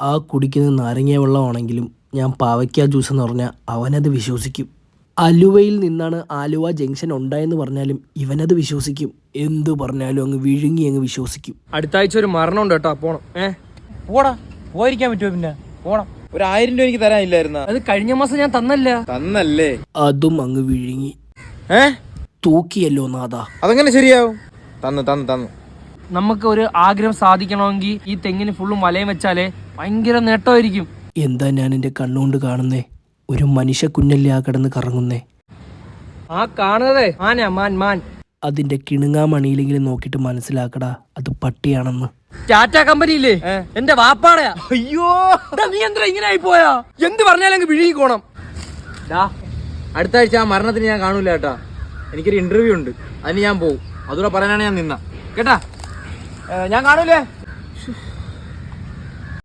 ആ കുടിക്കുന്ന നാരങ്ങ വെള്ളമാണെങ്കിലും ഞാൻ പാവയ്ക്ക ജ്യൂസ് എന്ന് പറഞ്ഞാൽ അവനത് വിശ്വസിക്കും. അലുവയിൽ നിന്നാണ് ആലുവ ജംഗ്ഷൻ ഉണ്ടായെന്ന് പറഞ്ഞാലും ഇവനത് വിശ്വസിക്കും. എന്തു പറഞ്ഞാലും അങ്ങ് വിഴുങ്ങി അങ്ങ് വിശ്വസിക്കും. അടുത്ത ആഴ്ച ഒരു മരണം ഉണ്ട് കേട്ടോ, പോണം. പോടാ, പോയിരിക്കാൻ പറ്റുമോ? പിന്നെ പോണം. 1000 രൂപ എനിക്ക് തരാനില്ലായിരുന്ന? അത് കഴിഞ്ഞ മാസം ഞാൻ തന്നല്ലേ? അതും അങ്ങ് വിഴുങ്ങി. തൂക്കിയല്ലോ നാഥാ. അതെങ്ങനെ ശരിയാവും? തന്നു. നമുക്ക് ഒരു ആഗ്രഹം സാധിക്കണമെങ്കിൽ ഈ തെങ്ങിന് ഫുള്ളും വലയം വെച്ചാലേ ഭയങ്കര നേട്ടമായിരിക്കും. എന്താ ഞാൻ എൻ്റെ കണ്ണുകൊണ്ട് കാണുന്നേ? ഒരു മനുഷ്യ കുഞ്ഞല്ലേ ആ കിടന്ന് കറങ്ങുന്നേ. ആ കാണുന്നതേ മാൻ. അതിന്റെ കിണുങ്ങാമണിയിലെങ്കിലും നോക്കിയിട്ട് മനസ്സിലാക്കടാ, അത് പട്ടിയാണെന്ന്. ടാറ്റ കമ്പനിയില്ലേ, എന്റെ വാപ്പാടയാ. അയ്യോ, നീ എന്താ ഇങ്ങനെ ആയി പോയാ? എന്ത് പറഞ്ഞാലും വിഴുങ്ങിക്കോണം. അടുത്ത ആഴ്ച ആ മരണത്തിന് ഞാൻ കാണൂല കേട്ടാ. എനിക്കൊരു ഇന്റർവ്യൂ ഉണ്ട്, അതിന് ഞാൻ പോകും. അതുകൂടെ പറയാനാണ് ഞാൻ നിന്ന കേട്ടാ. ഞാൻ കാണൂലേ.